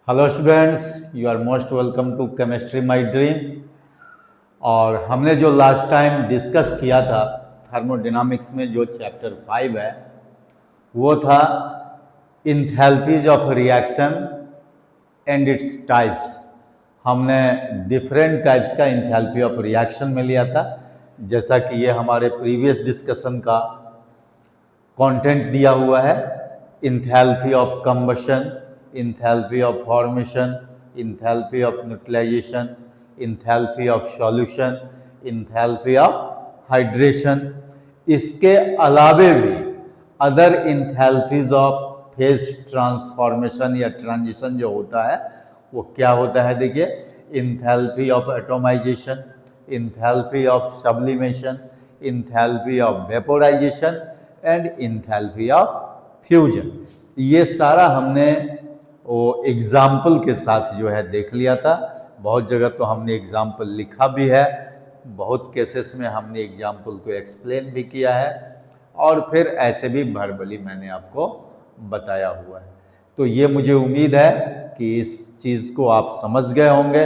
Hello students, you are most welcome to chemistry my dream. और हमने जो last time discuss किया था थर्मोडायनामिक्स में जो चैप्टर 5 है वो था enthalpies of reaction and its types. हमने डिफरेंट टाइप्स का इंथैल्पी ऑफ रिएक्शन में लिया था, जैसा कि ये हमारे प्रीवियस डिस्कशन का कंटेंट दिया हुआ है। Enthalpy of combustion, enthalpy of formation, enthalpy of neutralization, enthalpy of solution, enthalpy of hydration. इसके अलावे भी other enthalpies of phase transformation या ट्रांजिशन जो होता है वो क्या होता है, देखिए, enthalpy of atomization, enthalpy of sublimation, enthalpy of vaporization and enthalpy of fusion. ये सारा हमने वो एग्जाम्पल के साथ जो है देख लिया था। बहुत जगह तो हमने एग्जाम्पल लिखा भी है, बहुत केसेस में हमने एग्जाम्पल को एक्सप्लेन भी किया है, और फिर ऐसे भी वर्बली मैंने आपको बताया हुआ है। तो ये मुझे उम्मीद है कि इस चीज़ को आप समझ गए होंगे,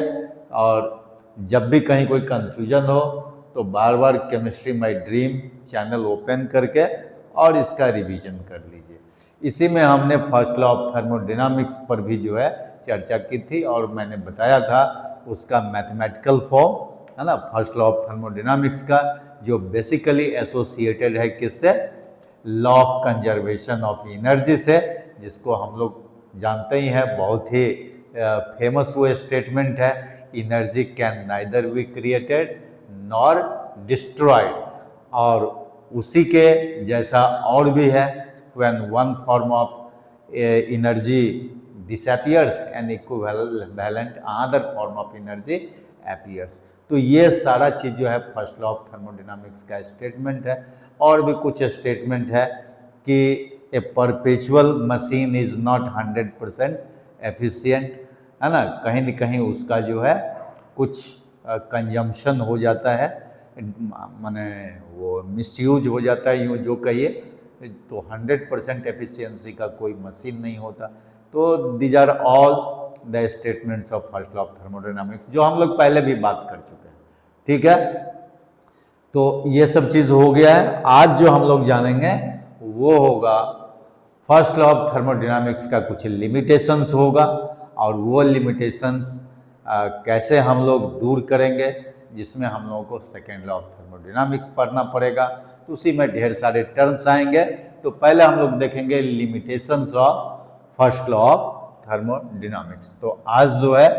और जब भी कहीं कोई कन्फ्यूजन हो तो बार बार chemistry my dream channel open करके और इसका रिवीजन कर लीजिए। इसी में हमने फर्स्ट लॉ ऑफ थर्मोडायनामिक्स पर भी जो है चर्चा की थी, और मैंने बताया था उसका मैथमेटिकल फॉर्म है ना, फर्स्ट लॉ ऑफ थर्मोडायनामिक्स का, जो बेसिकली एसोसिएटेड है किससे, law of conservation of energy से, जिसको हम लोग जानते ही हैं, बहुत ही फेमस वो स्टेटमेंट है, energy can neither be created nor destroyed. और उसी के जैसा और भी है, when one form of energy disappears and equivalent other form of energy appears. तो ये सारा चीज़ जो है फर्स्ट लॉ ऑफ थर्मोडायनामिक्स का स्टेटमेंट है। और भी कुछ स्टेटमेंट है कि ए perpetual machine is not 100% efficient, है ना, कहीं न कहीं उसका जो है कुछ कंजम्पशन हो जाता है, माने वो मिसयूज हो जाता है, यूँ जो कहिए, तो 100% एफिशिएंसी का कोई मशीन नहीं होता। तो these are all the statements of first law of thermodynamics, जो हम लोग पहले भी बात कर चुके हैं। ठीक है, तो ये सब चीज़ हो गया है। आज जो हम लोग जानेंगे वो होगा फर्स्ट लॉ ऑफ थर्मोडायनामिक्स का कुछ लिमिटेशंस होगा, और वो लिमिटेशंस कैसे हम लोग दूर करेंगे, जिसमें हम लोगों को सेकेंड लॉ ऑफ थर्मोडायनामिक्स पढ़ना पड़ेगा। तो उसी में ढेर सारे टर्म्स आएंगे। तो पहले हम लोग देखेंगे limitations of first law of thermodynamics. तो आज जो है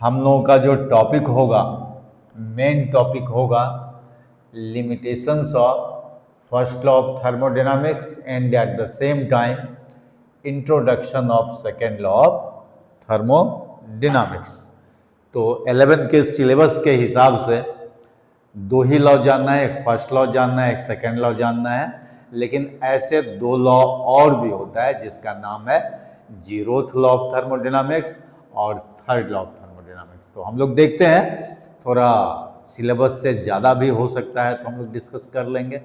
हम लोगों का जो टॉपिक होगा, मेन टॉपिक होगा limitations of first law of thermodynamics and at the same time introduction of second law of thermodynamics. तो 11 के सिलेबस के हिसाब से दो ही लॉ जानना है, एक फर्स्ट लॉ जानना है, एक सेकेंड लॉ जानना है। लेकिन ऐसे दो लॉ और भी होता है जिसका नाम है जीरोथ लॉ ऑफ थर्मोडायनामिक्स और थर्ड लॉ ऑफ थर्मोडायनामिक्स। तो हम लोग देखते हैं, थोड़ा सिलेबस से ज़्यादा भी हो सकता है तो हम लोग डिस्कस कर लेंगे,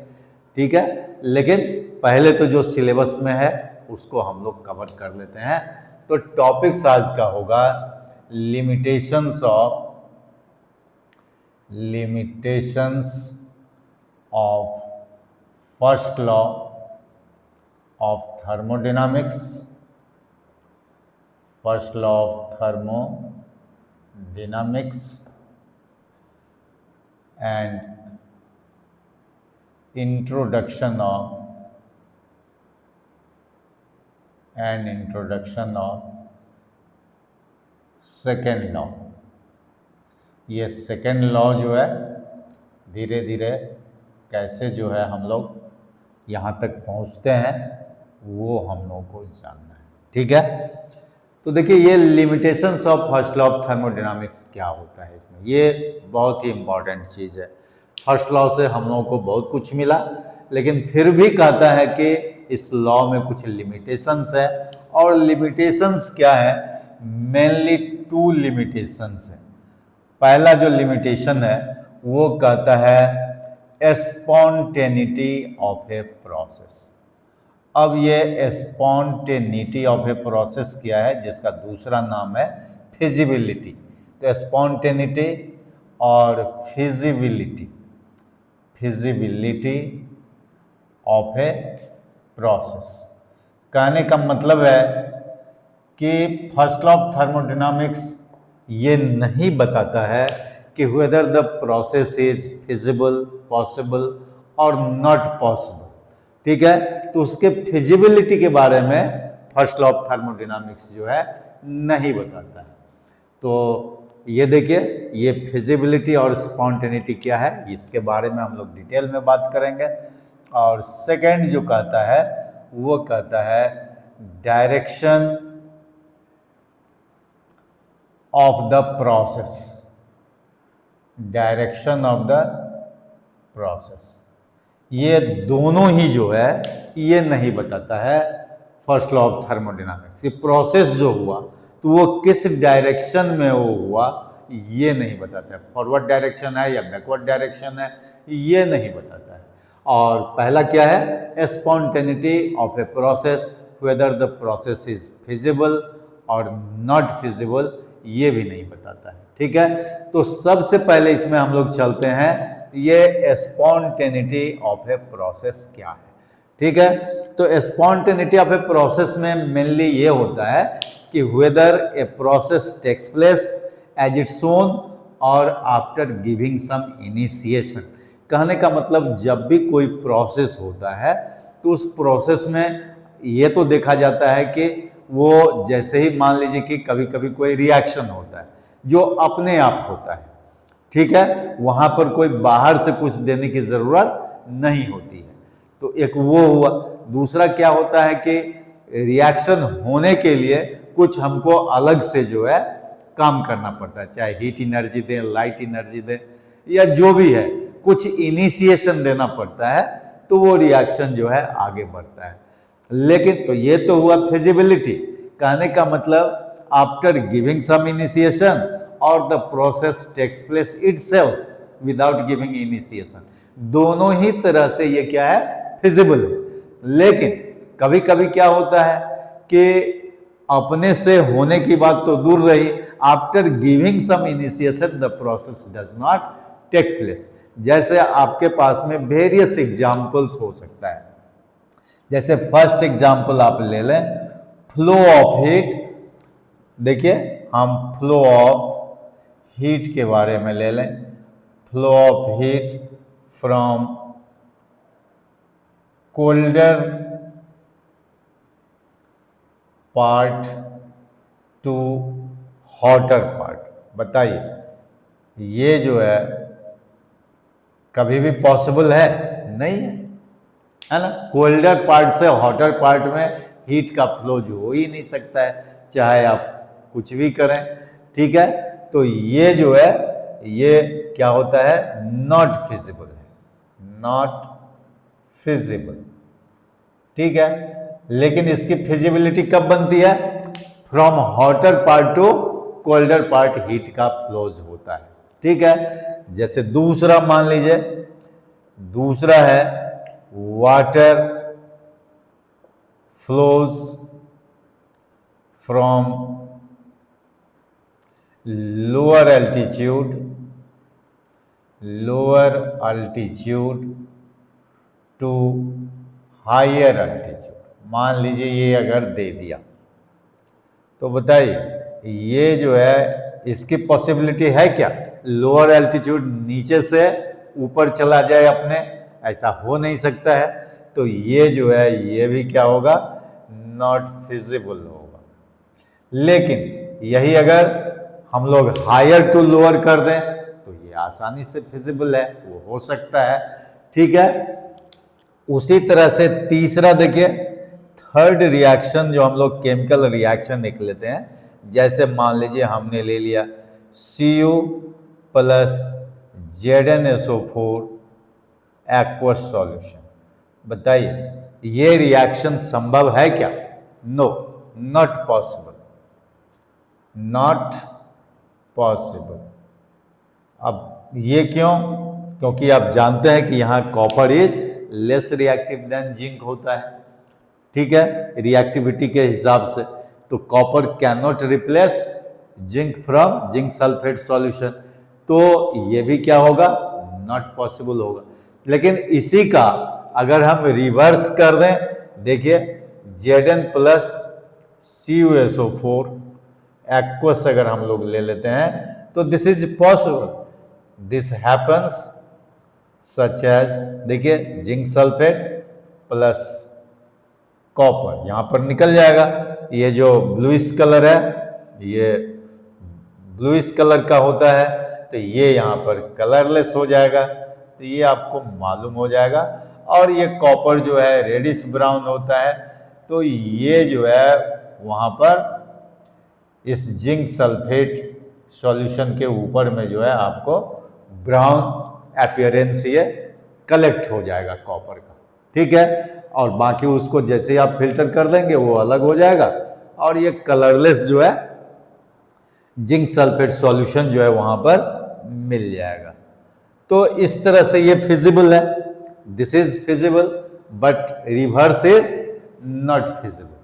ठीक है। लेकिन पहले तो जो सिलेबस में है उसको हम लोग कवर कर लेते हैं। तो टॉपिक्स आज का होगा limitations of first law of thermodynamics, first law of thermodynamics and introduction of second law. ये सेकेंड लॉ जो है धीरे धीरे कैसे जो है हम लोग यहाँ तक पहुँचते हैं वो हम लोगों को जानना है, ठीक है। तो देखिए, ये limitations of first law of thermodynamics क्या होता है, इसमें ये बहुत ही इम्पॉर्टेंट चीज़ है। फर्स्ट लॉ से हम लोगों को बहुत कुछ मिला, लेकिन फिर भी कहता है कि इस लॉ में कुछ लिमिटेशंस है। और लिमिटेशंस क्या है, मेनली टू लिमिटेशंस है। पहला जो लिमिटेशन है वो कहता है स्पॉन्टेनिटी ऑफ ए प्रोसेस। अब ये स्पॉन्टेनिटी ऑफ ए प्रोसेस क्या है, जिसका दूसरा नाम है फिजिबिलिटी। तो स्पॉन्टेनिटी और फिजिबिलिटी ऑफ ए प्रोसेस, कहने का मतलब है कि फर्स्ट लॉ ऑफ थर्मोडायनामिक्स ये नहीं बताता है कि whether the process is feasible, possible और नॉट पॉसिबल। ठीक है, तो उसके फिजिबिलिटी के बारे में फर्स्ट लॉ ऑफ थर्मोडायनामिक्स जो है नहीं बताता है। तो ये देखिए, ये फिजिबिलिटी और स्पॉन्टेनिटी क्या है, इसके बारे में हम लोग डिटेल में बात करेंगे। और सेकंड जो कहता है वो कहता है direction of the process, direction of the process. ये दोनों ही जो है ये नहीं बताता है फर्स्ट लॉ ऑफ थर्मोडायनामिक्स। ये प्रोसेस जो हुआ तो वो किस डायरेक्शन में वो हुआ ये नहीं बताता है, फॉरवर्ड डायरेक्शन है या बैकवर्ड डायरेक्शन है ये नहीं बताता है। और पहला क्या है, spontaneity of a process, weather the process is feasible और नॉट फिजिबल ये भी नहीं बताता है। ठीक है, तो सबसे पहले इसमें हम लोग चलते हैं, ये स्पॉन्टेनिटी ऑफ ए प्रोसेस क्या है। ठीक है, तो स्पॉन्टेनिटी ऑफ ए प्रोसेस में मेनली ये होता है कि whether a process takes place as its own और आफ्टर गिविंग सम इनिशिएशन। कहने का मतलब जब भी कोई प्रोसेस होता है तो उस प्रोसेस में ये तो देखा जाता है कि वो जैसे ही मान लीजिए कि कभी कभी कोई रिएक्शन होता है जो अपने आप होता है। ठीक है, वहां पर कोई बाहर से कुछ देने की जरूरत नहीं होती है। तो एक वो हुआ। दूसरा क्या होता है कि रिएक्शन होने के लिए कुछ हमको अलग से जो है काम करना पड़ता है, चाहे हीट एनर्जी दें, लाइट एनर्जी दें या जो भी है, कुछ इनिशिएशन देना पड़ता है तो वो रिएक्शन जो है आगे बढ़ता है। लेकिन तो ये तो हुआ फिजिबिलिटी, कहने का मतलब आफ्टर गिविंग सम इनिशिएशन और the process takes place itself without giving initiation, दोनों ही तरह से ये क्या है, फिजिबल है। लेकिन कभी कभी क्या होता है कि अपने से होने की बात तो दूर रही, after giving some initiation the process does not take place. जैसे आपके पास में वेरियस एग्जाम्पल्स हो सकता है। जैसे फर्स्ट एग्जाम्पल आप ले लें, फ्लो ऑफ हीट। देखिए, हम फ्लो ऑफ हीट के बारे में ले लें, flow of heat from colder part two hotter part. बताइए, ये जो है कभी भी पॉसिबल है? नहीं है ना। कोल्डर पार्ट से हॉटर पार्ट में हीट का फ्लो जो हो ही नहीं सकता है, चाहे आप कुछ भी करें। ठीक है, तो ये जो है ये क्या होता है, नॉट फिजिबल है, नॉट फिजिबल। ठीक है, लेकिन इसकी फिजिबिलिटी कब बनती है, from hotter part two colder part heat का फ्लोज होता है। ठीक है, जैसे दूसरा मान लीजिए, दूसरा है water flows from lower altitude to higher altitude. मान लीजिए ये अगर दे दिया तो बताइए ये जो है इसकी पॉसिबिलिटी है क्या, लोअर एल्टीट्यूड नीचे से ऊपर चला जाए अपने, ऐसा हो नहीं सकता है। तो ये जो है ये भी क्या होगा, नॉट फिजिबल होगा। लेकिन यही अगर हम लोग हायर टू लोअर कर दें तो ये आसानी से फिजिबल है, वो हो सकता है। ठीक है, उसी तरह से तीसरा देखिए, थर्ड रिएक्शन जो हम लोग केमिकल रिएक्शन लिख लेते हैं, जैसे मान लीजिए हमने ले लिया Cu plus ZnSO4 aqueous solution. बताइए ये रिएक्शन संभव है क्या? No, not possible, not possible. अब ये क्यों? क्योंकि आप जानते हैं कि यहाँ copper is less reactive than zinc होता है। ठीक है, रिएक्टिविटी के हिसाब से। तो copper can not replace zinc from zinc sulphate solution, तो ये भी क्या होगा, नॉट पॉसिबल होगा। लेकिन इसी का अगर हम रिवर्स कर दें, देखिए Zn प्लस CuSO4 एक्वस अगर हम लोग ले लेते हैं तो this is possible, this happens such as, देखिए जिंक सल्फेट प्लस कॉपर यहां पर निकल जाएगा। ये जो ब्लूइश कलर है, ये ब्लूइश कलर का होता है, तो ये यहाँ पर कलरलेस हो जाएगा, तो ये आपको मालूम हो जाएगा। और ये कॉपर जो है रेडिश ब्राउन होता है, तो ये जो है वहाँ पर इस जिंक सल्फेट सॉल्यूशन के ऊपर में जो है आपको ब्राउन अपीयरेंस ये कलेक्ट हो जाएगा कॉपर का, ठीक है। और बाकी उसको जैसे ही आप फिल्टर कर देंगे वो अलग हो जाएगा, और ये कलरलेस जो है जिंक सल्फेट सॉल्यूशन जो है वहां पर मिल जाएगा। तो इस तरह से ये फिजिबल है, this is feasible, but reverse is not feasible.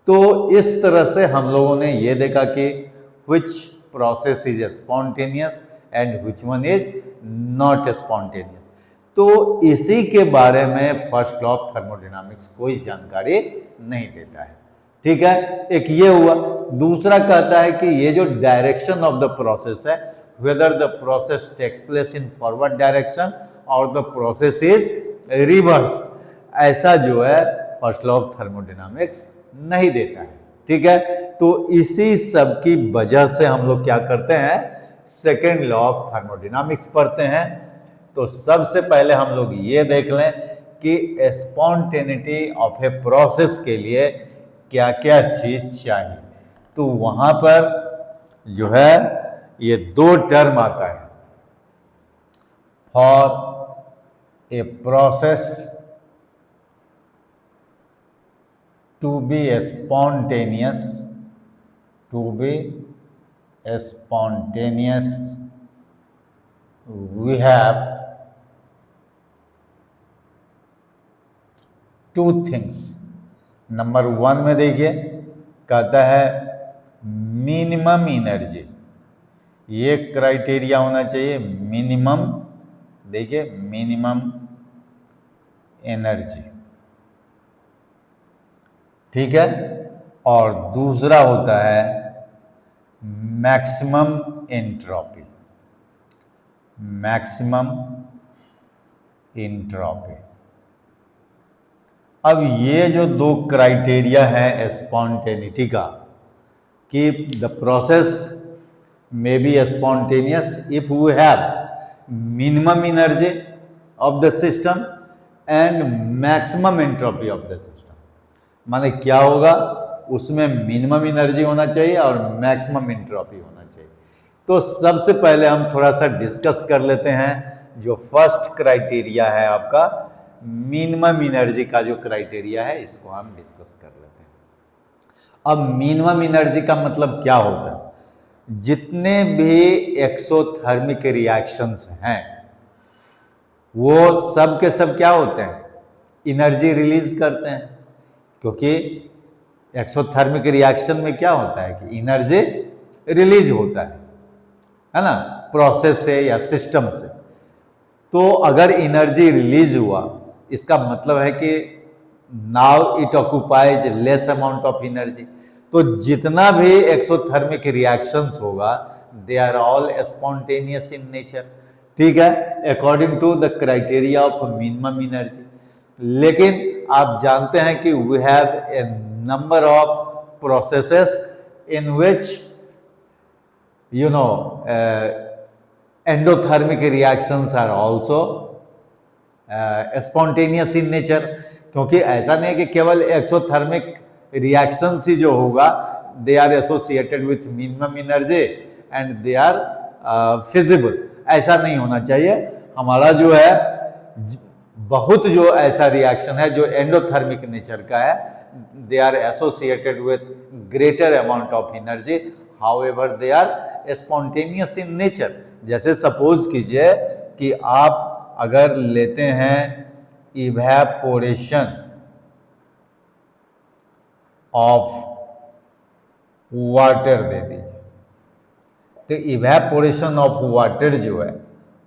तो इस तरह से हम लोगों ने ये देखा कि which process is spontaneous and which one is not spontaneous। तो इसी के बारे में फर्स्ट लॉ ऑफ थर्मोडायनामिक्स कोई जानकारी नहीं देता है, ठीक है। एक ये हुआ। दूसरा कहता है कि ये जो डायरेक्शन ऑफ द प्रोसेस है, whether the process takes place in forward direction और द प्रोसेस इज रिवर्स, ऐसा जो है फर्स्ट लॉ ऑफ थर्मोडायनामिक्स नहीं देता है, ठीक है। तो इसी सब की वजह से हम लोग क्या करते हैं, सेकेंड लॉ ऑफ थर्मोडायनामिक्स पढ़ते हैं। तो सबसे पहले हम लोग ये देख लें कि स्पॉन्टेनिटी ऑफ ए प्रोसेस के लिए क्या क्या चीज चाहिए। तो वहां पर जो है ये दो टर्म आता है, for a process to be spontaneous, we have two things। Number 1 में देखिए कहता है मिनिमम एनर्जी, ये क्राइटेरिया होना चाहिए मिनिमम, देखिए मिनिमम एनर्जी, ठीक है। और दूसरा होता है मैक्सिमम एंट्रोपी, मैक्सिमम एंट्रोपी। अब ये जो दो क्राइटेरिया है स्पॉन्टेनिटी का, कि the process may be spontaneous if we have minimum energy of the system and maximum entropy of the system. माने क्या होगा, उसमें मिनिमम एनर्जी होना चाहिए और मैक्सिमम एंट्रोपी होना चाहिए। तो सबसे पहले हम थोड़ा सा डिस्कस कर लेते हैं जो फर्स्ट क्राइटेरिया है आपका, मिनिमम एनर्जी का जो क्राइटेरिया है इसको हम डिस्कस कर लेते हैं। अब मिनिमम एनर्जी का मतलब क्या होता है, जितने भी एक्सोथर्मिक रिएक्शंस हैं वो सब के सब क्या होते हैं, एनर्जी रिलीज करते हैं। क्योंकि एक्सोथर्मिक रिएक्शन में क्या होता है कि एनर्जी रिलीज होता है ना, प्रोसेस से या सिस्टम से। तो अगर एनर्जी रिलीज हुआ इसका मतलब है कि now it occupies less amount of energy. तो जितना भी एक्सोथर्मिक रिएक्शंस होगा they are all spontaneous in nature, ठीक है, according to the criteria of minimum energy. लेकिन आप जानते हैं कि we have a number of processes in which you know endothermic reactions are also spontaneous in nature. क्योंकि ऐसा नहीं है कि केवल एक्सोथर्मिक रिएक्शंस ही जो होगा they are associated with minimum energy and they are feasible, ऐसा नहीं होना चाहिए। हमारा जो है बहुत जो ऐसा रिएक्शन है जो एंडोथर्मिक नेचर का है, they are associated with greater amount of energy, however they are spontaneous in nature. जैसे सपोज कीजिए कि आप अगर लेते हैं इवेपोरेशन, ऑफ वाटर दे दीजिए। तो इवेपोरेशन ऑफ वाटर जो है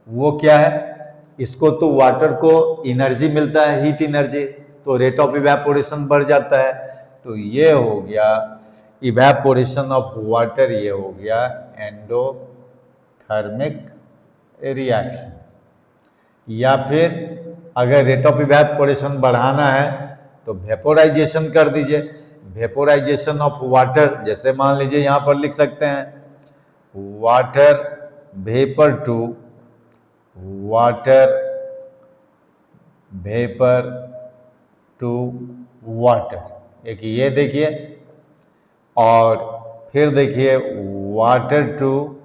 वो क्या है, इसको तो वाटर को एनर्जी मिलता है, हीट एनर्जी, तो रेट ऑफ इवेपोरेशन बढ़ जाता है। तो ये हो गया इवेपोरेशन ऑफ वाटर, ये हो गया एंडोथर्मिक रिएक्शन। या फिर अगर रेट ऑफ इवेपोरेशन बढ़ाना है तो वेपोराइजेशन कर दीजिए। वेपोराइजेशन ऑफ वाटर, जैसे मान लीजिए यहाँ पर लिख सकते हैं water vapour to water vapour to water, एक ये देखिए, और फिर देखिए वाटर टू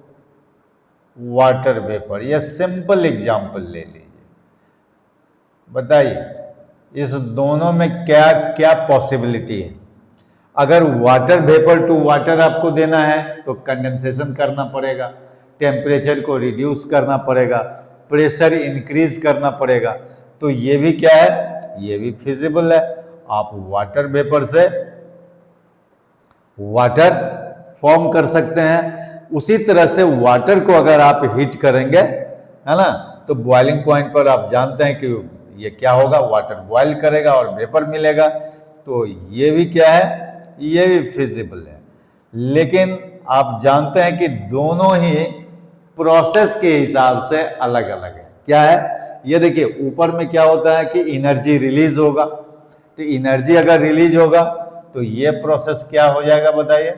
वाटर वेपर। ये सिंपल एग्जांपल ले लीजिए, बताइए इस दोनों में क्या क्या पॉसिबिलिटी है। अगर वाटर वेपर टू वाटर आपको देना है तो कंडेंसेशन करना पड़ेगा, टेम्परेचर को रिड्यूस करना पड़ेगा, प्रेशर इंक्रीज करना पड़ेगा। तो ये भी क्या है, ये भी फिजिबल है। आप वाटर वेपर से वाटर फॉर्म कर सकते हैं। उसी तरह से वाटर को अगर आप हीट करेंगे, है ना, तो बॉइलिंग पॉइंट पर आप जानते हैं कि ये क्या होगा, वाटर बॉयल करेगा और वेपर मिलेगा। तो ये भी क्या है, ये भी फिजिबल है। लेकिन आप जानते हैं कि दोनों ही प्रोसेस के हिसाब से अलग अलग है। क्या है, ये देखिए ऊपर में क्या होता है कि एनर्जी रिलीज होगा। तो एनर्जी अगर रिलीज होगा तो ये प्रोसेस क्या हो जाएगा बताइए,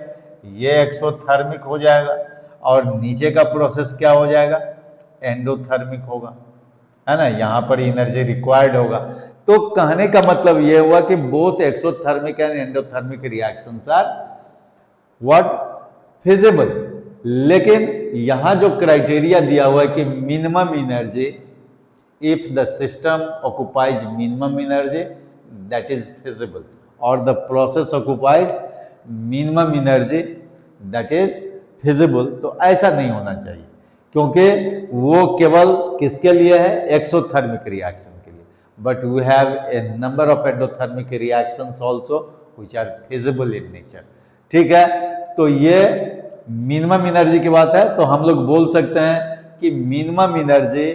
ये एक्सोथर्मिक हो जाएगा। और नीचे का प्रोसेस क्या हो जाएगा, एंडोथर्मिक होगा, है ना, यहाँ पर एनर्जी रिक्वायर्ड होगा। तो कहने का मतलब ये हुआ कि both exothermic and endothermic reactions are what, feasible. लेकिन यहां जो क्राइटेरिया दिया हुआ है कि minimum energy, if the system occupies minimum energy that is feasible, और the process occupies minimum energy that is feasible. तो ऐसा नहीं होना चाहिए, क्योंकि वो केवल किसके लिए है, एक्सोथर्मिक रिएक्शन के लिए। But we have a number of endothermic reactions also which are feasible in nature. ठीक है, तो ये मिनिमम एनर्जी की बात है। तो हम लोग बोल सकते हैं कि minimum energy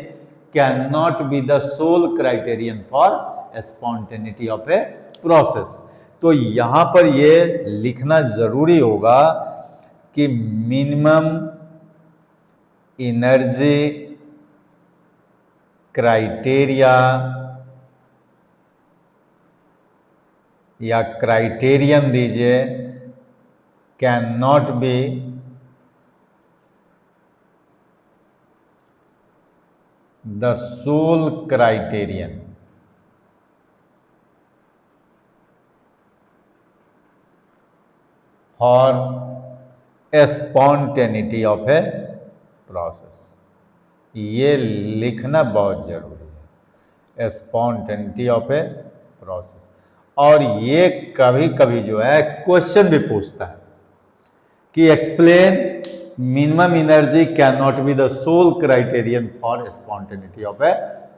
can not be the sole criterion for spontaneity of a process. तो यहां पर ये लिखना जरूरी होगा कि मिनिमम एनर्जी क्राइटेरिया या क्राइटेरियन दीजिए, can not be the sole criterion for spontaneity of a process. ये लिखना बहुत जरूरी है, स्पॉन्टेनिटी ऑफ ए प्रोसेस। और ये कभी कभी जो है क्वेश्चन भी पूछता है कि explain minimum energy can not be the sole criterion for spontaneity of a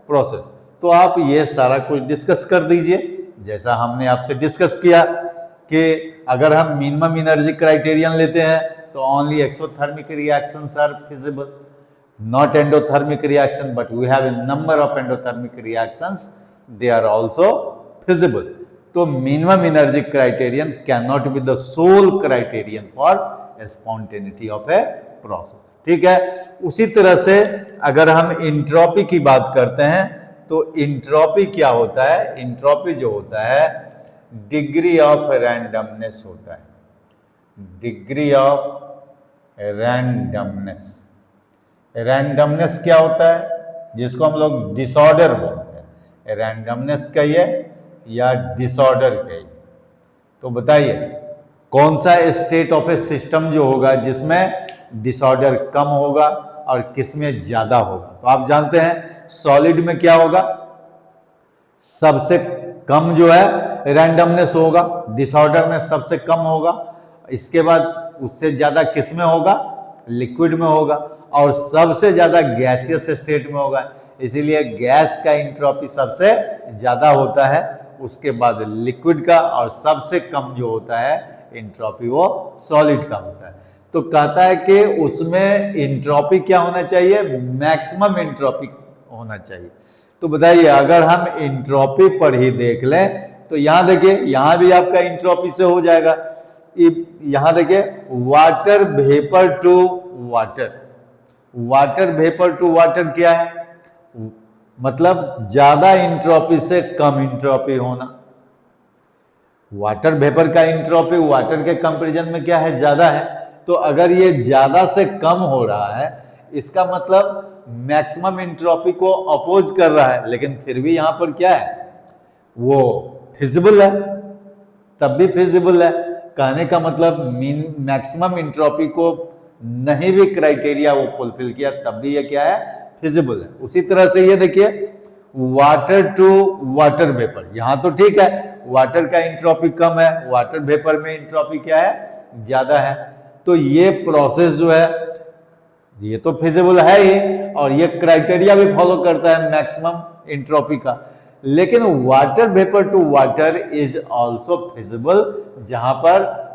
process. तो आप ये सारा कुछ डिस्कस कर दीजिए, जैसा हमने आपसे डिस्कस किया कि अगर हम मिनिमम एनर्जी क्राइटेरियन लेते हैं तो only exothermic reactions are feasible, not endothermic reaction, but we have a number of endothermic reactions, they are also feasible. तो minimum energy criterion cannot be the sole criterion for spontaneity of a process. ठीक है, उसी तरह से अगर हम entropy की बात करते हैं तो इंट्रोपी क्या होता है, इंट्रोपी जो होता है डिग्री ऑफ रैंडमनेस होता है, डिग्री ऑफ रैंडमनेस। रैंडमनेस क्या होता है, जिसको हम लोग डिसऑर्डर बोलते हैं, रैंडमनेस कहिए या डिसऑर्डर कहिए। तो बताइए कौन सा स्टेट ऑफ ए सिस्टम जो होगा जिसमें डिसऑर्डर कम होगा और किसमें ज्यादा होगा। तो आप जानते हैं सॉलिड में क्या होगा, सबसे कम जो है रैंडमनेस होगा, डिसऑर्डरनेस सबसे कम होगा। इसके बाद उससे ज्यादा किसमें होगा, लिक्विड में होगा, और सबसे ज्यादा गैसियस स्टेट में होगा। इसीलिए गैस का इंट्रोपी सबसे ज्यादा होता है उसके बाद लिक्विड का, और सबसे कम जो होता है इंट्रॉपी वो सॉलिड का होता है। तो कहता है कि उसमें इंट्रॉपी क्या होना चाहिए, मैक्सिमम इंट्रॉपी होना चाहिए। तो बताइए अगर हम इंट्रॉपी पर ही देख लें तो यहां देखिए, यहां भी आपका इंट्रॉपी से हो जाएगा। यहां देखिए water vapour to water, water vapour to water क्या है, मतलब ज्यादा इंट्रॉपी से कम इंट्रॉपी होना। वाटर वेपर का इंट्रॉपी वाटर के कंपैरिजन में क्या है, ज्यादा है। तो अगर ये ज्यादा से कम हो रहा है, इसका मतलब मैक्सिमम इंट्रॉपी को अपोज कर रहा है, लेकिन फिर भी यहां पर क्या है, वो फिजिबल है, तब भी फिजिबल है। कहने का मतलब मैक्सिमम इंट्रॉपी को नहीं भी क्राइटेरिया वो फुलफिल किया, तब भी ये क्या है, फिजिबल है। उसी तरह से ये देखिए वाटर टू वाटर वेपर, यहां तो ठीक है, वाटर का इंट्रॉपी कम है, वाटर वेपर में इंट्रॉपी क्या है, ज्यादा है। तो ये प्रोसेस जो है ये तो फिजिबल है ही, और ये क्राइटेरिया भी फॉलो करता है मैक्सिमम इंट्रॉपी का। लेकिन water vapour to water is also feasible, जहां पर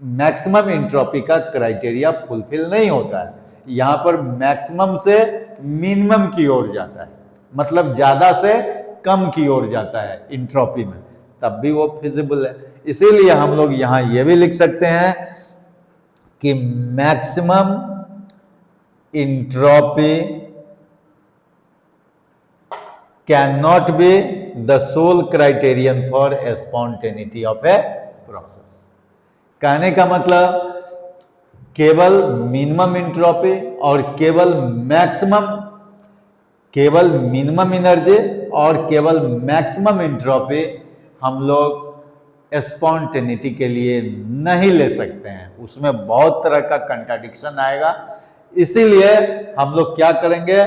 मैक्सिमम इंट्रॉपी का क्राइटेरिया फुलफिल नहीं होता है। यहां पर मैक्सिमम से मिनिमम की ओर जाता है, मतलब ज्यादा से कम की ओर जाता है इंट्रॉपी में, तब भी वो फिजिबल है। इसीलिए हम लोग यहां ये भी लिख सकते हैं कि maximum entropy cannot be the sole criterion for spontaneity of a process। कहने का मतलब केवल मिनिमम इंट्रॉपी और केवल मिनिमम एनर्जी और केवल मैक्सिमम इंट्रॉपी हम लोग स्पॉन्टेनिटी के लिए नहीं ले सकते हैं, उसमें बहुत तरह का कंट्राडिक्शन आएगा। इसीलिए हम लोग क्या करेंगे,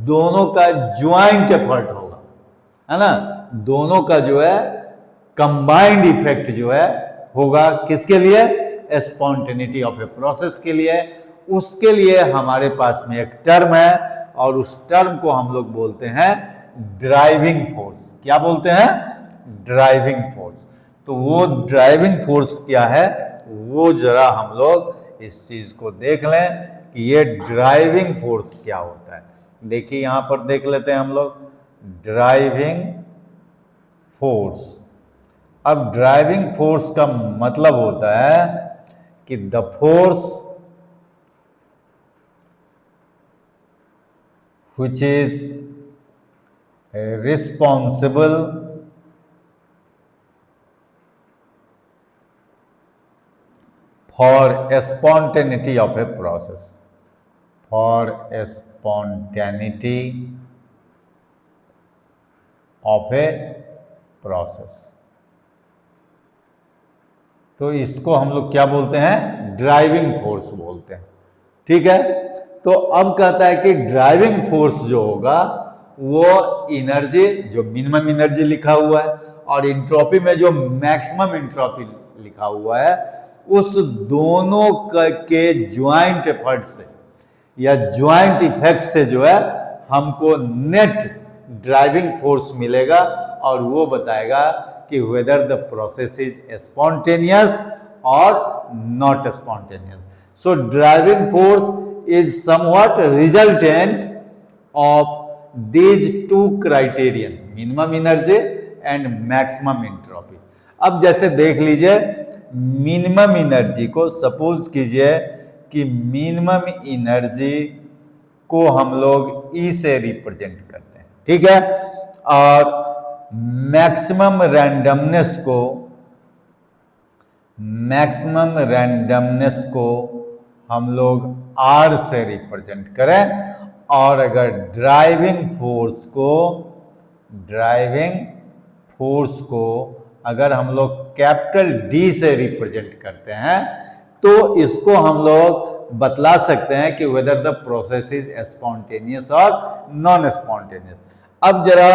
दोनों का ज्वाइंट एफर्ट होगा, है ना, दोनों का जो है कंबाइंड इफेक्ट जो है होगा, किसके लिए, स्पॉन्टेनिटी ऑफ ए प्रोसेस के लिए। उसके लिए हमारे पास में एक टर्म है, और उस टर्म को हम लोग बोलते हैं ड्राइविंग फोर्स। क्या बोलते हैं, ड्राइविंग फोर्स। तो वो ड्राइविंग फोर्स क्या है, वो जरा हम लोग इस चीज को देख लें कि ये ड्राइविंग फोर्स क्या होता है। देखिए यहां पर देख लेते हैं हम लोग ड्राइविंग फोर्स। अब ड्राइविंग फोर्स का मतलब होता है कि the force which is responsible for spontaneity of a process, for spontaneity of a process। तो इसको हम लोग क्या बोलते हैं, ड्राइविंग फोर्स बोलते हैं। ठीक है, तो अब कहता है कि ड्राइविंग फोर्स जो होगा वो एनर्जी, जो मिनिमम एनर्जी लिखा हुआ है और इंट्रॉपी में जो मैक्सिमम इंट्रॉपी लिखा हुआ है, उस दोनों के ज्वाइंट एफर्ट से या ज्वाइंट इफेक्ट से जो है हमको नेट ड्राइविंग फोर्स मिलेगा, और वो बताएगा कि whether the process is spontaneous और not spontaneous. So driving force is somewhat resultant of these two criterion, minimum energy and maximum entropy। अब जैसे देख लीजिए मिनिमम एनर्जी को, सपोज कीजिए कि मिनिमम एनर्जी को हम लोग E से रिप्रेजेंट करते हैं, ठीक है, और मैक्सिमम रैंडमनेस को हम लोग R से रिप्रेजेंट करें, और अगर ड्राइविंग फोर्स को अगर हम लोग कैपिटल D से रिप्रेजेंट करते हैं, तो इसको हम लोग बतला सकते हैं कि whether the process is spontaneous और नॉन स्पॉन्टेनियस। अब जरा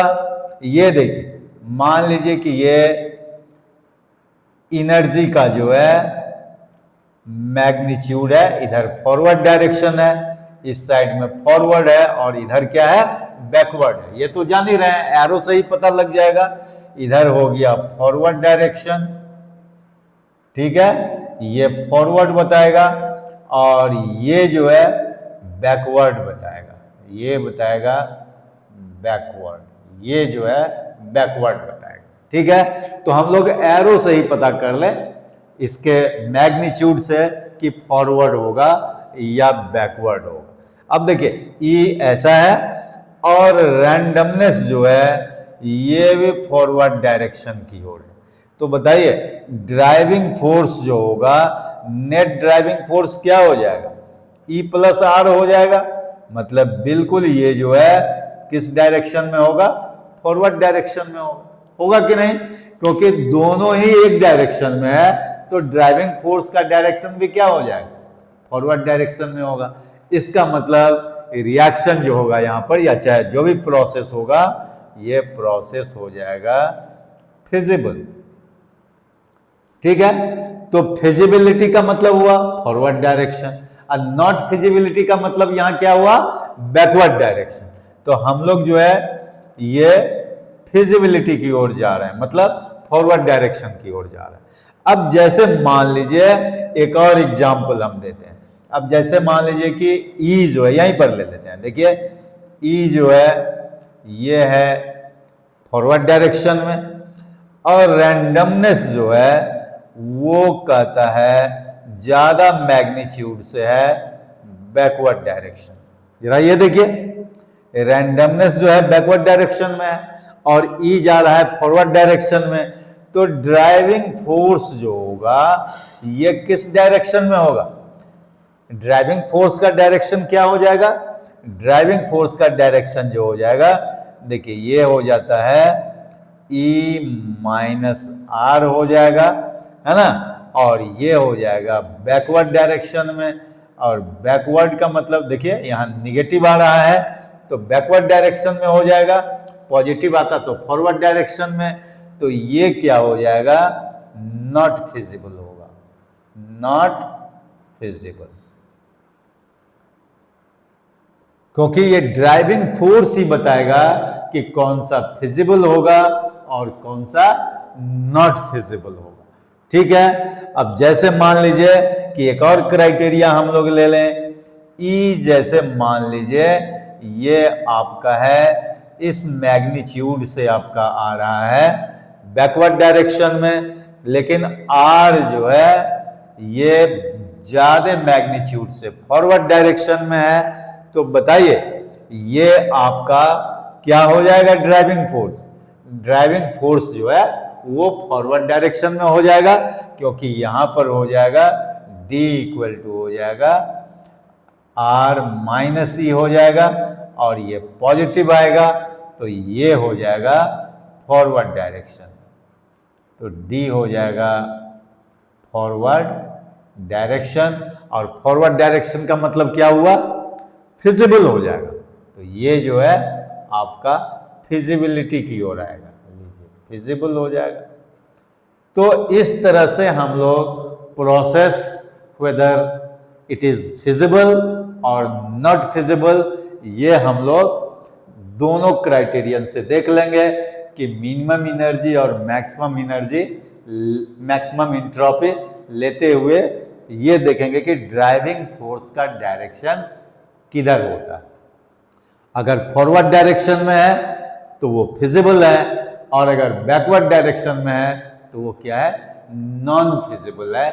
ये देखिए, मान लीजिए कि ये एनर्जी का जो है मैग्नीट्यूड है, इधर फॉरवर्ड डायरेक्शन है, इस साइड में फॉरवर्ड है और इधर क्या है, बैकवर्ड है। ये तो जान ही रहे हैं, एरो से ही पता लग जाएगा इधर हो गया फॉरवर्ड डायरेक्शन, ठीक है, ये फॉरवर्ड बताएगा और ये जो है बैकवर्ड बताएगा, ये बताएगा बैकवर्ड, ये जो है बैकवर्ड बताएगा, ठीक है। तो हम लोग एरो से ही पता कर ले इसके मैग्नीट्यूड से कि फॉरवर्ड होगा या बैकवर्ड होगा। अब देखिए ई ऐसा है और रैंडमनेस जो है ये भी फॉरवर्ड डायरेक्शन की ओर है। तो बताइए ड्राइविंग फोर्स जो होगा, नेट ड्राइविंग फोर्स क्या हो जाएगा, E प्लस आर हो जाएगा। मतलब बिल्कुल ये जो है किस डायरेक्शन में होगा, फॉरवर्ड डायरेक्शन में होगा कि नहीं, क्योंकि दोनों ही एक डायरेक्शन में है, तो ड्राइविंग फोर्स का डायरेक्शन भी क्या हो जाएगा, फॉरवर्ड डायरेक्शन में होगा। इसका मतलब रिएक्शन जो होगा यहाँ पर या चाहे जो भी प्रोसेस होगा, ये प्रोसेस हो जाएगा फिजिबल, ठीक है। तो फिजिबिलिटी का मतलब हुआ फॉरवर्ड डायरेक्शन और नॉट फिजिबिलिटी का मतलब यहां क्या हुआ, बैकवर्ड डायरेक्शन। तो हम लोग जो है ये फिजिबिलिटी की ओर जा रहे हैं, मतलब फॉरवर्ड डायरेक्शन की ओर जा रहे हैं। अब जैसे मान लीजिए एक और एग्जांपल हम देते हैं। अब जैसे मान लीजिए कि ई जो है यहीं पर ले लेते हैं, देखिए ई जो है ये है फॉरवर्ड डायरेक्शन में और रैंडमनेस जो है वो कहता है ज्यादा मैग्नीट्यूड से है बैकवर्ड डायरेक्शन। जरा ये देखिए रैंडमनेस जो है बैकवर्ड डायरेक्शन में है और ई जा रहा है फॉरवर्ड डायरेक्शन में, तो ड्राइविंग फोर्स जो होगा ये किस डायरेक्शन में होगा, ड्राइविंग फोर्स का डायरेक्शन क्या हो जाएगा, ड्राइविंग फोर्स का डायरेक्शन जो हो जाएगा, देखिए ये हो जाता है E माइनस आर हो जाएगा, है ना, और ये हो जाएगा बैकवर्ड डायरेक्शन में। और बैकवर्ड का मतलब देखिए यहाँ निगेटिव आ रहा है तो बैकवर्ड डायरेक्शन में हो जाएगा, पॉजिटिव आता तो फॉरवर्ड डायरेक्शन में, तो ये क्या हो जाएगा, नॉट फिजिबल होगा, नॉट फिजिबल, क्योंकि ये ड्राइविंग फोर्स ही बताएगा कि कौन सा फिजिबल होगा और कौन सा नॉट फिजिबल होगा, ठीक है। अब जैसे मान लीजिए कि एक और क्राइटेरिया हम लोग ले लें, ई जैसे मान लीजिए ये आपका है इस मैग्नीट्यूड से आपका आ रहा है बैकवर्ड डायरेक्शन में, लेकिन आर जो है ये ज्यादा मैग्नीट्यूड से फॉरवर्ड डायरेक्शन में है, तो बताइए ये आपका क्या हो जाएगा, ड्राइविंग फोर्स, ड्राइविंग फोर्स जो है वो फॉरवर्ड डायरेक्शन में हो जाएगा, क्योंकि यहां पर हो जाएगा D इक्वल टू हो जाएगा R माइनस ई हो जाएगा और ये पॉजिटिव आएगा, तो ये हो जाएगा फॉरवर्ड डायरेक्शन, तो D हो जाएगा फॉरवर्ड डायरेक्शन, और फॉरवर्ड डायरेक्शन का मतलब क्या हुआ, फिजिबल हो जाएगा, तो ये जो है आपका फिजिबिलिटी की ओर आएगा, फिजिबल हो जाएगा। तो इस तरह से हम लोग process whether it is feasible और नॉट फिजिबल, ये हम लोग दोनों क्राइटेरियन से देख लेंगे कि मिनिमम एनर्जी और मैक्सिमम एनर्जी, मैक्सिमम एंट्रोपी लेते हुए ये देखेंगे कि ड्राइविंग फोर्स का डायरेक्शन किधर होता है। अगर फॉरवर्ड डायरेक्शन में है तो वो फिजिबल है, और अगर बैकवर्ड डायरेक्शन में है तो वो क्या है, नॉन फिजिबल है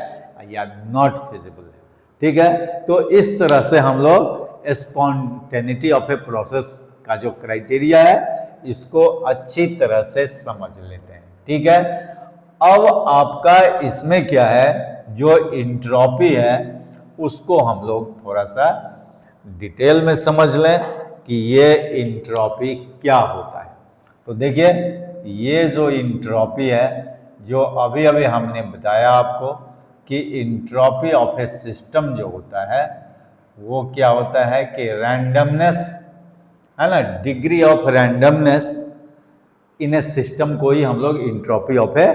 या नॉट फिजिबल है, ठीक है। तो इस तरह से हम लोग स्पॉन्टेनिटी ऑफ ए प्रोसेस का जो क्राइटेरिया है इसको अच्छी तरह से समझ लेते हैं, ठीक है। अब आपका इसमें क्या है, जो एंट्रोपी है उसको हम लोग थोड़ा सा डिटेल में समझ लें कि ये एंट्रोपी क्या होता है। तो देखिए ये जो एंट्रोपी है, जो अभी अभी हमने बताया आपको कि एंट्रोपी ऑफ ए सिस्टम जो होता है वो क्या होता है कि रैंडमनेस, है ना, degree of randomness in A system को ही हम लोग एंट्रोपी ऑफ ए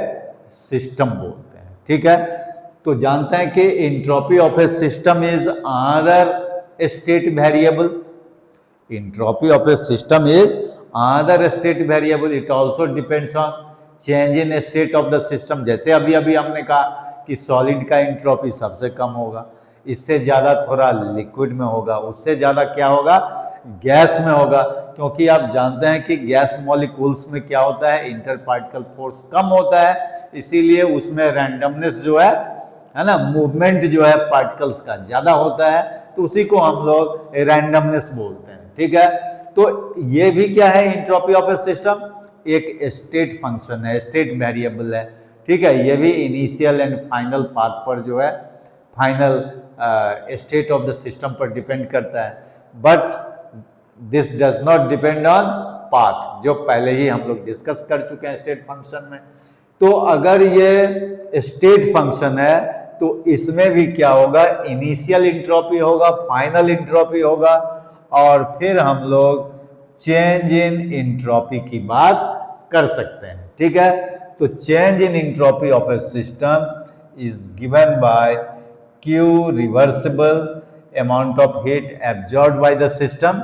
सिस्टम बोलते हैं, ठीक है। तो जानते हैं कि entropy of a system is another state variable, entropy of a system is another state variable, it also depends on change in state of the system, जैसे अभी अभी हमने कहा कि सॉलिड का एंट्रोपी सबसे कम होगा, इससे ज़्यादा थोड़ा लिक्विड में होगा, उससे ज़्यादा क्या होगा, गैस में होगा, क्योंकि आप जानते हैं कि गैस मॉलिक्यूल्स में क्या होता है, इंटर पार्टिकल फोर्स कम होता है, इसीलिए उसमें रैंडमनेस जो है ना, मूवमेंट जो है पार्टिकल्स का ज़्यादा होता है, तो उसी को हम लोग रैंडमनेस बोलते हैं। ठीक है, तो ये भी क्या है, एंट्रोपी ऑफ ए सिस्टम एक स्टेट फंक्शन है, स्टेट वेरिएबल है। ठीक है, ये भी इनिशियल एंड फाइनल पाथ पर जो है, final state of the system पर डिपेंड करता है, but this does not depend on path, जो पहले ही हम लोग डिस्कस कर चुके हैं स्टेट फंक्शन में। तो अगर ये स्टेट फंक्शन है तो इसमें भी क्या होगा, इनिशियल इंट्रोपी होगा, फाइनल इंट्रोपी होगा, और फिर हम लोग चेंज इन इंट्रोपी की बात कर सकते हैं। ठीक है, तो change in entropy of a system is given by Q reversible amount of heat absorb by the system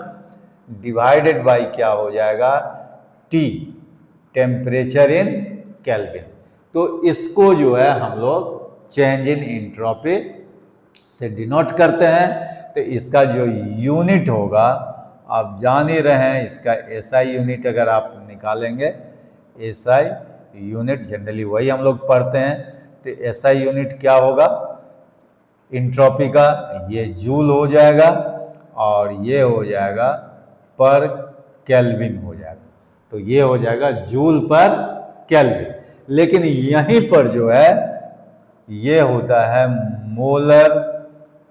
divided by क्या हो जाएगा, T टेम्परेचर इन केल्विन। तो इसको जो है हम लोग चेंज इन इंट्रोपी से डिनोट करते हैं। तो इसका जो यूनिट होगा आप जान ही रहे हैं, इसका SI यूनिट अगर आप निकालेंगे, SI यूनिट जनरली वही हम लोग पढ़ते हैं, तो SI यूनिट क्या होगा इंट्रोपी का, ये जूल हो जाएगा और ये हो जाएगा पर केल्विन हो जाएगा, तो ये हो जाएगा जूल पर केल्विन। लेकिन यहीं पर जो है ये होता है molar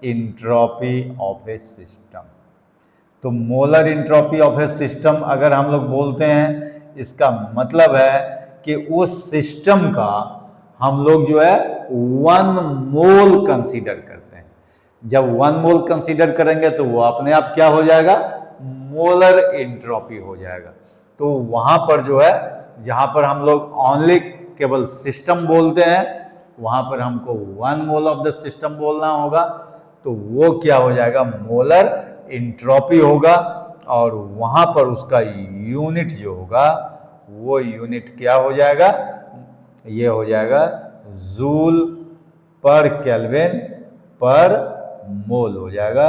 entropy of a system. तो molar entropy of a system अगर हम लोग बोलते हैं, इसका मतलब है कि उस सिस्टम का हम लोग जो है 1 मोल कंसीडर करते हैं। जब 1 मोल कंसीडर करेंगे तो वो अपने आप क्या हो जाएगा, मोलर इंट्रोपी हो जाएगा। तो वहां पर जो है, जहां पर हम लोग ओनली केवल सिस्टम बोलते हैं, वहां पर हमको 1 मोल ऑफ द सिस्टम बोलना होगा, तो वो क्या हो जाएगा, मोलर इंट्रोपी होगा, और वहां पर उसका यूनिट जो होगा वो यूनिट क्या हो जाएगा, ये हो जाएगा जूल पर केल्विन पर मोल हो जाएगा।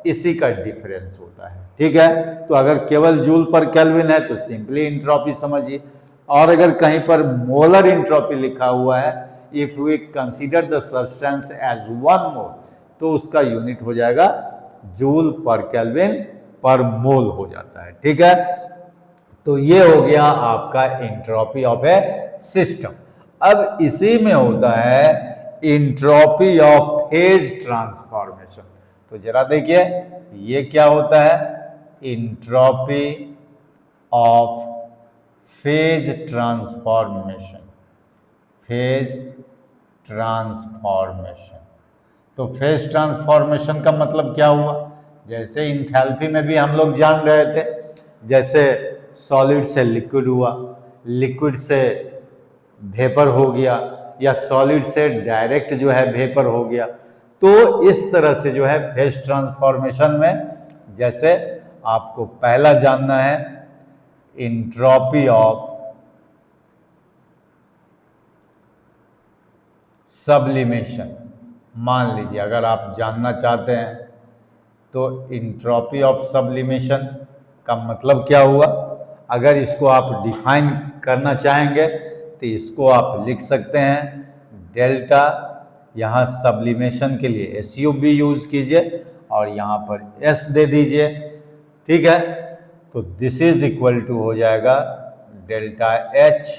इसी का डिफरेंस होता है। ठीक है, तो अगर केवल जूल पर केल्विन है तो सिंपली इंट्रोपी समझिए, और अगर कहीं पर मोलर इंट्रोपी लिखा हुआ है, if we consider the substance as 1 mole, तो उसका यूनिट हो जाएगा जूल पर केल्विन पर मोल हो जाता है। ठीक है, तो ये हो गया आपका एंट्रोपी ऑफ ए सिस्टम। अब इसी में होता है एंट्रोपी ऑफ फेज ट्रांसफॉर्मेशन। तो जरा देखिए ये क्या होता है, entropy of phase transformation, phase transformation. तो फेज ट्रांसफॉर्मेशन का मतलब क्या हुआ, जैसे इंथैल्पी में भी हम लोग जान रहे थे, जैसे सॉलिड से लिक्विड हुआ, लिक्विड से वेपर हो गया, या सॉलिड से डायरेक्ट जो है वेपर हो गया। तो इस तरह से जो है फेज ट्रांसफॉर्मेशन में, जैसे आपको पहला जानना है एंट्रोपी ऑफ सब्लिमेशन। मान लीजिए अगर आप जानना चाहते हैं तो एंट्रोपी ऑफ सब्लिमेशन का मतलब क्या हुआ, अगर इसको आप डिफाइन करना चाहेंगे तो इसको आप लिख सकते हैं डेल्टा, यहाँ सब्लिमेशन के लिए SUB यूज कीजिए और यहाँ पर S दे दीजिए। ठीक है, तो दिस इज इक्वल टू हो जाएगा डेल्टा H,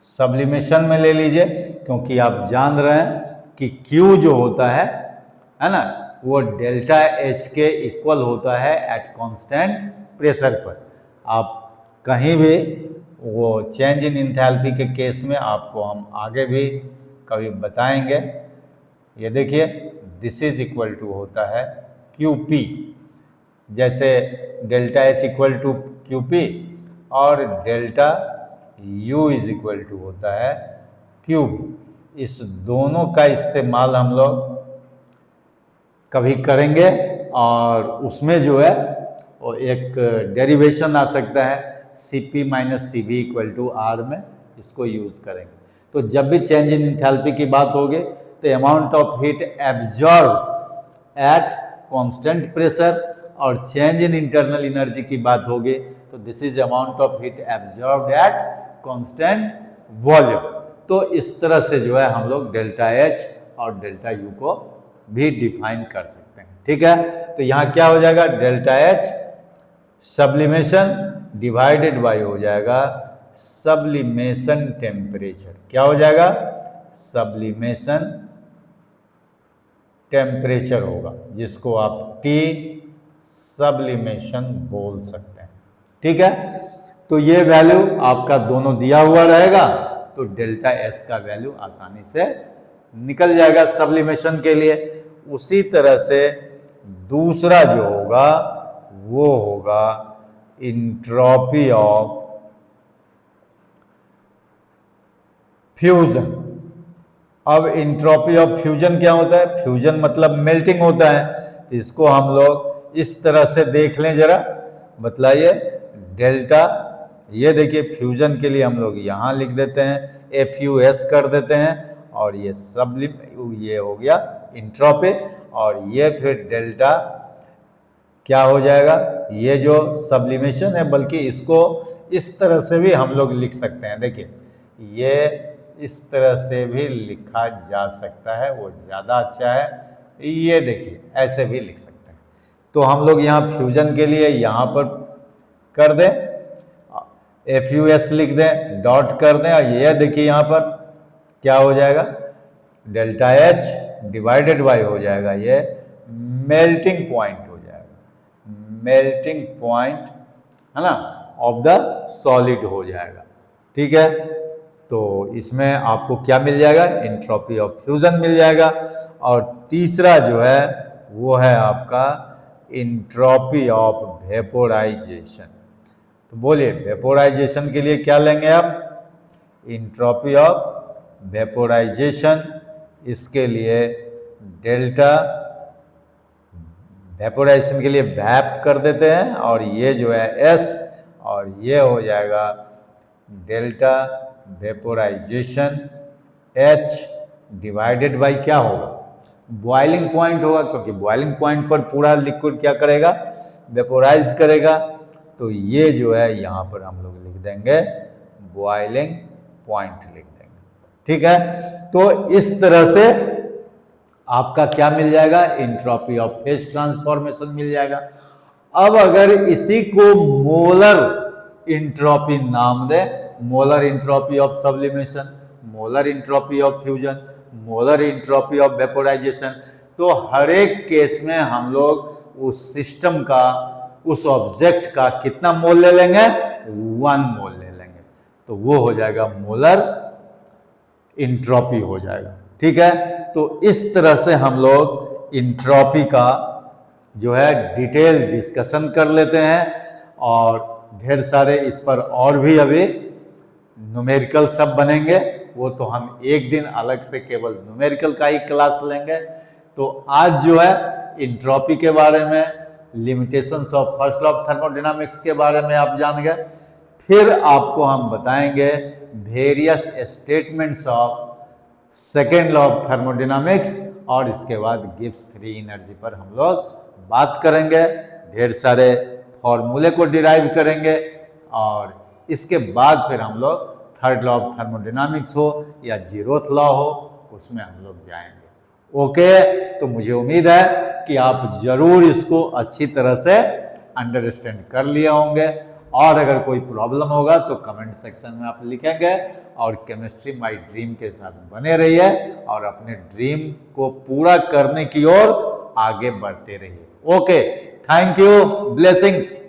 सब्लिमेशन में ले लीजिए, क्योंकि आप जान रहे हैं कि Q जो होता है ना, वो डेल्टा H के इक्वल होता है एट कांस्टेंट प्रेशर पर। आप कहीं भी वो चेंज इन इंथैल्पी के केस में आपको हम आगे भी कभी बताएंगे। ये देखिए दिस इज इक्वल टू होता है QP, जैसे delta H equal to QP और delta U is equal to होता है QB। इस दोनों का इस्तेमाल हम लोग कभी करेंगे और उसमें जो है वो एक डेरिवेशन आ सकता है Cp minus Cv equal to R में इसको यूज करेंगे। तो जब भी चेंज इन इंथैल्पी की बात होगी तो amount of heat absorb at constant pressure, और चेंज इन इंटरनल एनर्जी की बात होगी तो this is amount of heat absorbed at constant volume. तो इस तरह से जो है हम लोग डेल्टा H और डेल्टा U को भी डिफाइन कर सकते हैं। ठीक है, तो यहाँ क्या हो जाएगा, delta H sublimation divided by हो जाएगा सब्लिमेशन टेम्परेचर। क्या हो जाएगा, सब्लिमेशन टेम्परेचर होगा, जिसको आप T सब्लिमेशन बोल सकते हैं। ठीक है, तो ये वैल्यू आपका दोनों दिया हुआ रहेगा, तो डेल्टा S का वैल्यू आसानी से निकल जाएगा सब्लिमेशन के लिए। उसी तरह से दूसरा जो होगा वो होगा इंट्रोपी ऑफ फ्यूजन। अब इंट्रोपी ऑफ फ्यूजन क्या होता है, फ्यूजन मतलब मेल्टिंग होता है, तो इसको हम लोग इस तरह से देख लें जरा, बतलाइए। डेल्टा, ये देखिए फ्यूजन के लिए हम लोग यहाँ लिख देते हैं FUS कर देते हैं, और ये ये हो गया इंट्रोपी, और ये फिर डेल्टा क्या हो जाएगा, ये जो सब्लिमेशन है, बल्कि इसको इस तरह से भी हम लोग लिख सकते हैं। देखिए ये इस तरह से भी लिखा जा सकता है, वो ज़्यादा अच्छा है। ये देखिए ऐसे भी लिख सकते हैं। तो हम लोग यहाँ फ्यूजन के लिए यहाँ पर कर दें, FUS लिख दें, डॉट कर दें, और ये देखिए यहाँ पर क्या हो जाएगा, डेल्टा H डिवाइडेड बाय हो जाएगा ये मेल्टिंग पॉइंट हो जाएगा, मेल्टिंग पॉइंट है ना ऑफ द सॉलिड हो जाएगा। ठीक है, तो इसमें आपको क्या मिल जाएगा, एंट्रोपी ऑफ फ्यूजन मिल जाएगा। और तीसरा जो है वो है आपका एंट्रोपी ऑफ वेपोराइजेशन। तो बोलिए वेपोराइजेशन के लिए क्या लेंगे आप, एंट्रोपी ऑफ वेपोराइजेशन, इसके लिए डेल्टा, वेपोराइजेशन के लिए वैप कर देते हैं, और ये जो है S, और ये हो जाएगा delta vaporisation H divided by क्या होगा, बॉइलिंग पॉइंट होगा, क्योंकि बॉइलिंग पॉइंट पर पूरा लिक्विड क्या करेगा, वेपोराइज करेगा। तो ये जो है यहाँ पर हम लोग लिख देंगे बॉइलिंग पॉइंट लिख देंगे। ठीक है, तो इस तरह से आपका क्या मिल जाएगा, एंट्रोपी ऑफ फेज ट्रांसफॉर्मेशन मिल जाएगा। अब अगर इसी को मोलर एंट्रोपी नाम दे, molar entropy of sublimation, molar entropy of fusion, molar entropy of vaporisation, तो हर एक केस में हम लोग उस सिस्टम का, उस ऑब्जेक्ट का कितना मोल ले लेंगे, 1 मोल ले लेंगे, तो वो हो जाएगा मोलर एंट्रोपी हो जाएगा। ठीक है, तो इस तरह से हम लोग एंट्रोपी का जो है डिटेल डिस्कशन कर लेते हैं, और ढेर सारे इस पर और भी अभी न्यूमेरिकल सब बनेंगे, वो तो हम एक दिन अलग से केवल न्यूमेरिकल का ही क्लास लेंगे। तो आज जो है एंट्रोपी के बारे में, limitations of first law of thermodynamics के बारे में आप जान गए। फिर आपको हम बताएंगे various statements of second law of thermodynamics, और इसके बाद गिब्स फ्री एनर्जी पर हम लोग बात करेंगे, ढेर सारे फॉर्मूले को डिराइव करेंगे, और इसके बाद फिर हम लोग थर्ड लॉ ऑफ थर्मोडायनामिक्स हो या जीरोथ लॉ हो, उसमें हम लोग जाएंगे। ओके, तो मुझे उम्मीद है कि आप जरूर इसको अच्छी तरह से अंडरस्टैंड कर लिए होंगे, और अगर कोई प्रॉब्लम होगा तो कमेंट सेक्शन में आप लिखेंगे, और केमिस्ट्री माय ड्रीम के साथ बने रहिए, और अपने ड्रीम को पूरा करने की ओर आगे बढ़ते रहिए। Okay, thank you, blessings.